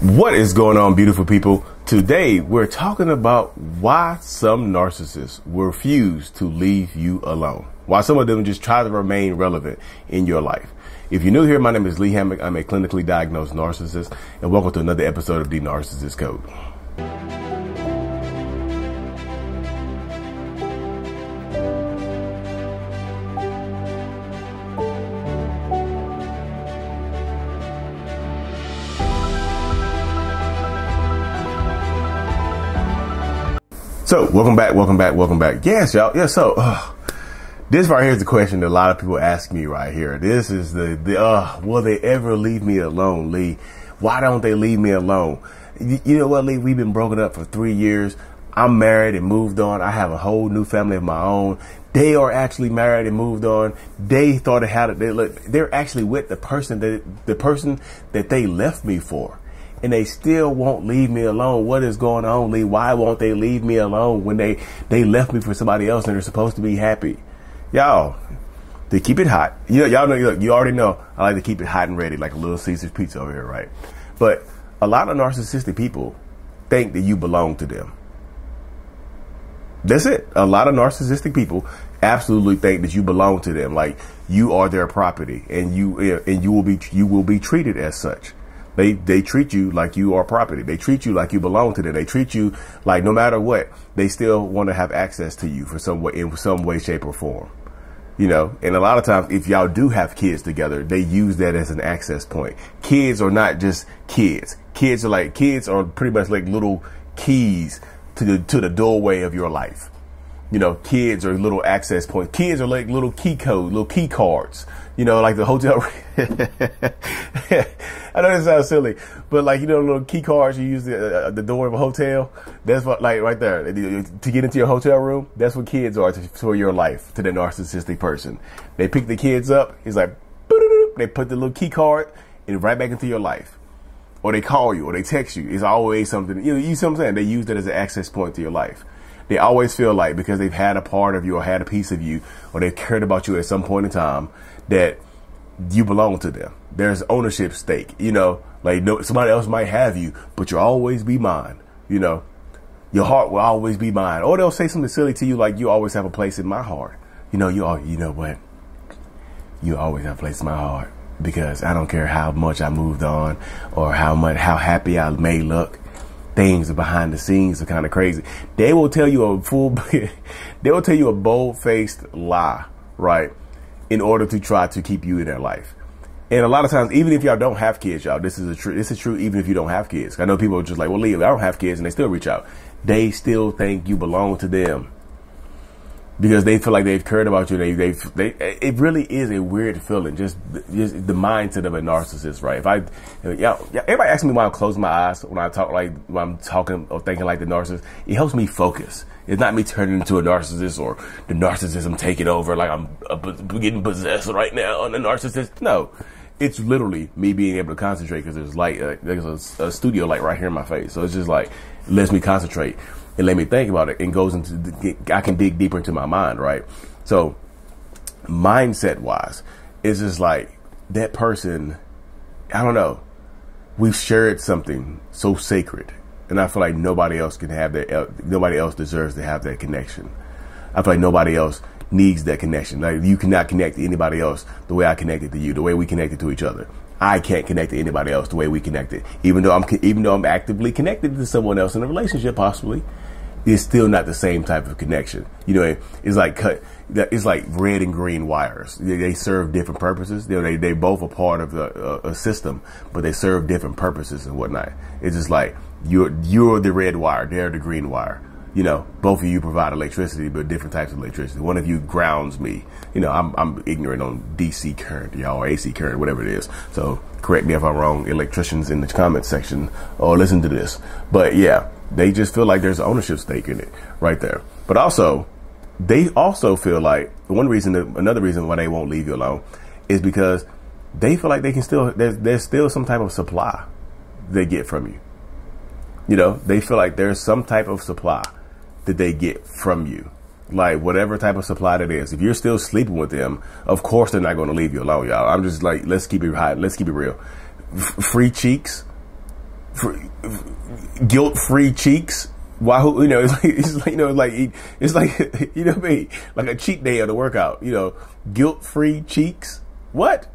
What is going on, beautiful people? Today we're talking about why some narcissists refuse to leave you alone. Why some of them just try to remain relevant in your life. If you're new here, my name is Lee Hammock. I'm a clinically diagnosed narcissist, and welcome to another episode of The Narcissist Code. So, welcome back. Yes, y'all. Yeah, so, this right here is the question that a lot of people ask me right here. This is will they ever leave me alone, Lee? Why don't they leave me alone? You know what, Lee? We've been broken up for 3 years. I'm married and moved on. I have a whole new family of my own. They are actually married and moved on. They thought it had they're actually with the person that they left me for. And they still won't leave me alone. What is going on, Lee? Why won't they leave me alone when they left me for somebody else and they're supposed to be happy? Y'all, they keep it hot. Y'all know, you already know I like to keep it hot and ready like a Little Caesar's pizza over here, right? But a lot of narcissistic people think that you belong to them. That's it. A lot of narcissistic people absolutely think that you belong to them, like you are their property, and you will be treated as such. They treat you like you are property. They treat you like you belong to them. They treat you like no matter what, they still want to have access to you in some way, shape, or form. And a lot of times, if y'all do have kids together, they use that as an access point. Kids are not just kids. Kids are pretty much like little keys to the doorway of your life. Kids are little access points. Kids are like little key cards. Like the hotel. I know this sounds silly, but little key cards you use the door of a hotel. That's what, right there to get into your hotel room. That's what kids are for your life, to the narcissistic person. They pick the kids up. It's like, they put the little key card and right back into your life. Or they call you or they text you. It's always something, you see what I'm saying? They use that as an access point to your life. They always feel like because they've had a part of you or had a piece of you or they've cared about you at some point in time that you belong to them. There's ownership stake, somebody else might have you, but you'll always be mine. Your heart will always be mine. Or they'll say something silly to you like you always have a place in my heart. You know what? You always have a place in my heart because I don't care how much I moved on or how happy I may look. Things behind the scenes are kind of crazy. They will tell you a bold-faced lie, right? In order to try to keep you in their life. And a lot of times, even if y'all don't have kids, y'all, this is true even if you don't have kids. I know people are just like, well, Lee, I don't have kids, and they still reach out. They still think you belong to them. Because they feel like they've cared about you. It really is a weird feeling. Just the mindset of a narcissist, right? Everybody asks me why I'm closing my eyes when I'm talking or thinking like the narcissist. It helps me focus. It's not me turning into a narcissist or the narcissism taking over like I'm getting possessed right now on the narcissist. No, it's literally me being able to concentrate because there's light. There's a studio light right here in my face, so it's just like it lets me concentrate. And let me think about it and goes into, I can dig deeper into my mind, right? So mindset wise, it's just like that person, I don't know, we've shared something so sacred. And I feel like nobody else can have that. Nobody else deserves to have that connection. I feel like nobody else needs that connection. Like you cannot connect to anybody else the way I connected to you, the way we connected to each other. I can't connect to anybody else the way we connected. Even though I'm actively connected to someone else in a relationship, possibly. It's still not the same type of connection. It's like red and green wires. They serve different purposes. They both are part of a system, but they serve different purposes and whatnot. It's just like you're the red wire, they're the green wire. Both of you provide electricity, but different types of electricity. One of you grounds me. I'm ignorant on DC current, y'all, or AC current, whatever it is. So correct me if I'm wrong, electricians in the comment section, or listen to this. But yeah. They just feel like there's an ownership stake in it right there. But also, they also feel like another reason why they won't leave you alone is because they feel like they can there's still some type of supply they get from you. They feel like there's some type of supply that they get from you. Like whatever type of supply that is. If you're still sleeping with them, of course they're not going to leave you alone, y'all. I'm just like, let's keep it hot. Let's keep it real. Free cheeks, guilt-free cheeks. Why? You know, it's like you know, like you know what I mean, like a cheat day of the workout. You know, guilt-free cheeks. What?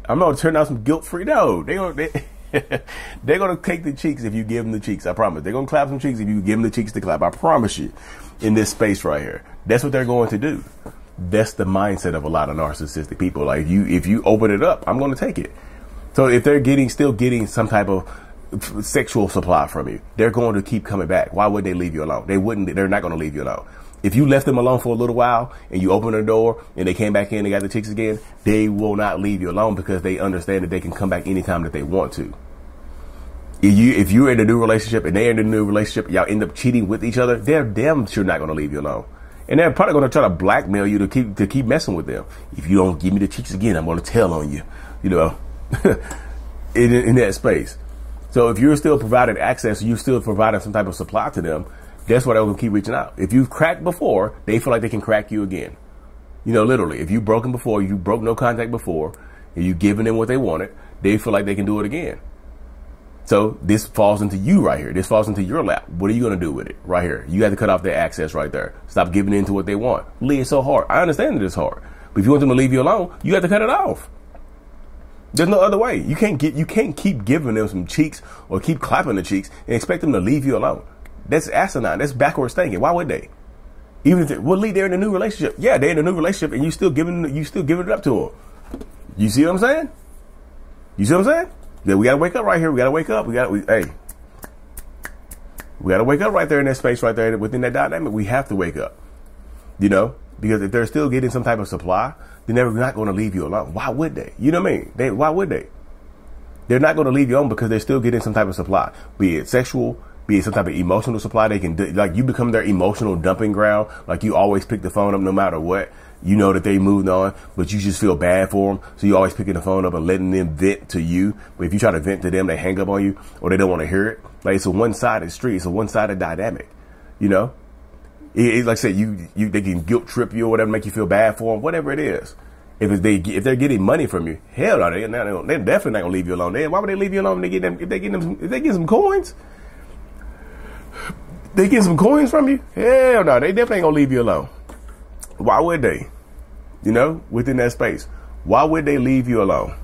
I'm gonna turn out some guilt-free. No, they're gonna take the cheeks if you give them the cheeks. I promise. They're gonna clap some cheeks if you give them the cheeks to clap. I promise you. In this space right here, that's what they're going to do. That's the mindset of a lot of narcissistic people. Like if you open it up, I'm going to take it. So if they're still getting some type of sexual supply from you, they're going to keep coming back. Why would they leave you alone? They're not going to leave you alone. If you left them alone for a little while and you open the door and they came back in and got the chicks again, they will not leave you alone because they understand that they can come back anytime that they want to. If you're in a new relationship and they're in a new relationship, y'all end up cheating with each other, they're damn sure not going to leave you alone. And they're probably going to try to blackmail you to keep messing with them. If you don't give me the cheeks again, I'm going to tell on you, you know, in that space. So if you're still providing access, you're still providing some type of supply to them, that's why they're going to keep reaching out. If you've cracked before, they feel like they can crack you again. You know, literally, if you've broken before, you broke no contact before, and you've given them what they wanted, they feel like they can do it again. So this falls into you right here. This falls into your lap. What are you going to do with it right here? You have to cut off their access right there. Stop giving in to what they want. Lee, it's so hard. I understand that it's hard. But if you want them to leave you alone, you have to cut it off. There's no other way. You can't keep giving them some cheeks or keep clapping the cheeks and expect them to leave you alone. That's asinine. That's backwards thinking. Why would they? Even if they're in a new relationship. Yeah, they're in a new relationship and you still giving it up to them. You see what I'm saying? You see what I'm saying? Yeah, we gotta wake up right here. We gotta wake up. We gotta wake up right there in that space right there within that dynamic. We have to wake up, you know, because if they're still getting some type of supply, then they're not going to leave you alone. Why would they? You know what I mean? Why would they? They're not going to leave you alone because they're still getting some type of supply, be it sexual, be it some type of emotional supply. They can like you become their emotional dumping ground. Like you always pick the phone up no matter what. You know that they moved on, but you just feel bad for them. So you always picking the phone up and letting them vent to you. But if you try to vent to them, they hang up on you or they don't want to hear it. Like it's a one-sided street. It's a one-sided dynamic, you know? It's like I said, they can guilt trip you or whatever, make you feel bad for them, whatever it is. If they're getting money from you, hell no, they're definitely not gonna leave you alone. Why would they leave you alone if they get some coins? They get some coins from you? Hell no, they definitely ain't gonna leave you alone. Why would they? You know, within that space. Why would they leave you alone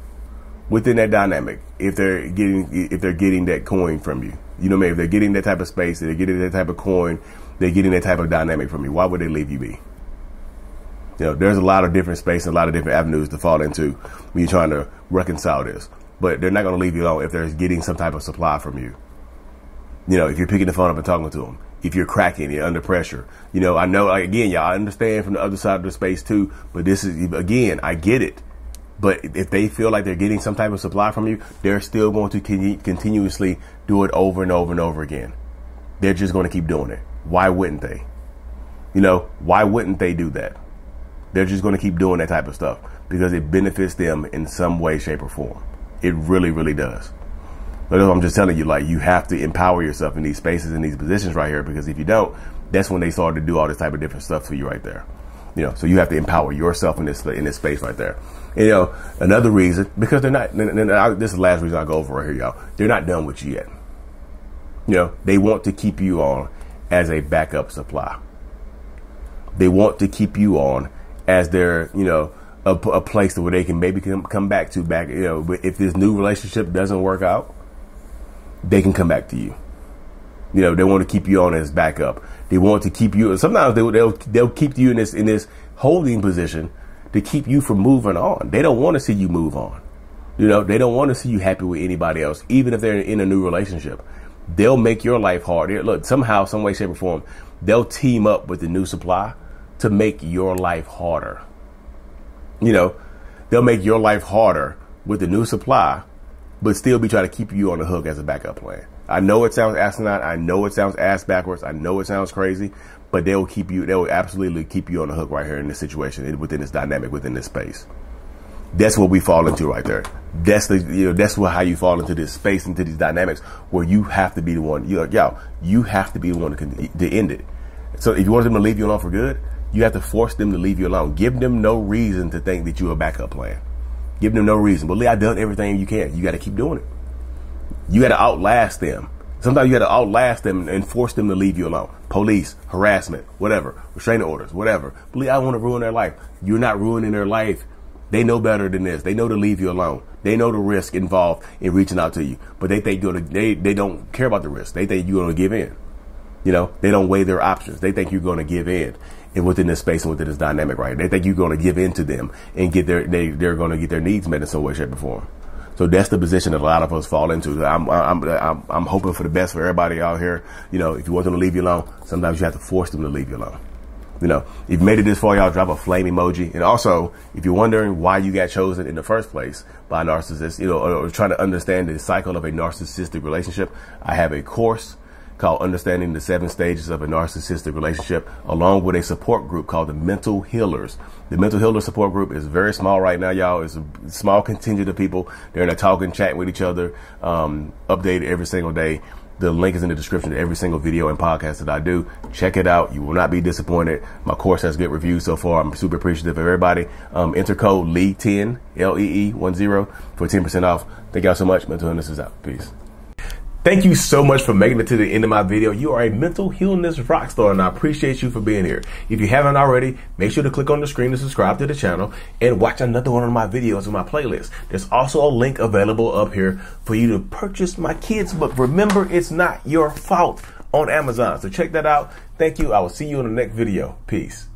within that dynamic if they're getting that coin from you? You know what I mean? If they're getting that type of space, they're getting that type of coin, they're getting that type of dynamic from you. Why would they leave you be? You know, there's a lot of different space and a lot of different avenues to fall into when you're trying to reconcile this. But they're not going to leave you alone if they're getting some type of supply from you. You know, if you're picking the phone up and talking to them. If you're cracking, you're under pressure. You know, I know, again, y'all, I understand from the other side of the space too, but this is, again, I get it. But if they feel like they're getting some type of supply from you, they're still going to continuously do it over and over and over again. They're just going to keep doing it. Why wouldn't they? You know, why wouldn't they do that? They're just going to keep doing that type of stuff because it benefits them in some way, shape, or form. It really, really does. But I'm just telling you, like, you have to empower yourself in these spaces, in these positions right here, because if you don't, that's when they start to do all this type of different stuff for you right there. You know, so you have to empower yourself in this space right there. And, you know, another reason, because they're not, this is the last reason I'll go over right here, y'all. They're not done with you yet. You know, they want to keep you on as a backup supply. They want to keep you on as their, you know, a place where they can maybe come back, you know, if this new relationship doesn't work out, they can come back to you. You know, they want to keep you on as backup. They want to keep you. Sometimes they'll keep you in this holding position to keep you from moving on. They don't want to see you move on. You know, they don't want to see you happy with anybody else, even if they're in a new relationship. They'll make your life harder. Look, somehow, some way, shape, or form, they'll team up with the new supply to make your life harder. You know, they'll make your life harder with the new supply, but still be trying to keep you on the hook as a backup plan. I know it sounds asinine. I know it sounds ass backwards. I know it sounds crazy, but they'll absolutely keep you on the hook right here in this situation, within this dynamic, within this space. That's what we fall into right there. That's how you fall into this space, into these dynamics where you have to be the one. You have to be the one to end it. So if you want them to leave you alone for good, you have to force them to leave you alone. Give them no reason to think that you're a backup plan. Give them no reason. But Lee, I've done everything you can. You got to keep doing it. You got to outlast them. Sometimes you got to outlast them and force them to leave you alone. Police, harassment, whatever, restraining orders, whatever. Believe I want to ruin their life. You're not ruining their life. They know better than this. They know to leave you alone. They know the risk involved in reaching out to you, but they think they don't care about the risk. They think you're going to give in. You know, they don't weigh their options. They think you're going to give in. And within this space and within this dynamic, right? They think you're going to give in to them and they're going to get their needs met in some way, shape, or form. So that's the position that a lot of us fall into. I'm hoping for the best for everybody out here. You know, if you want them to leave you alone, sometimes you have to force them to leave you alone. You know, if you made it this far, y'all drop a flame emoji. And also, if you're wondering why you got chosen in the first place by a narcissist, you know, or trying to understand the cycle of a narcissistic relationship, I have a course called Understanding the 7 Stages of a Narcissistic Relationship, along with a support group called the Mental Healers. The Mental Healer support group is very small right now, y'all. It's a small contingent of people. They're in there talking, chatting with each other, updated every single day. The link is in the description to every single video and podcast that I do. Check it out. You will not be disappointed. My course has good reviews so far. I'm super appreciative of everybody. Enter code LEE10, LEE10 for 10% off. Thank y'all so much. Mental Illness is out. Peace. Thank you so much for making it to the end of my video. You are a mental illness rock star, and I appreciate you for being here. If you haven't already, make sure to click on the screen to subscribe to the channel and watch another one of my videos in my playlist. There's also a link available up here for you to purchase my kids' book, Remember It's Not Your Fault, on Amazon. So check that out. Thank you. I will see you in the next video. Peace.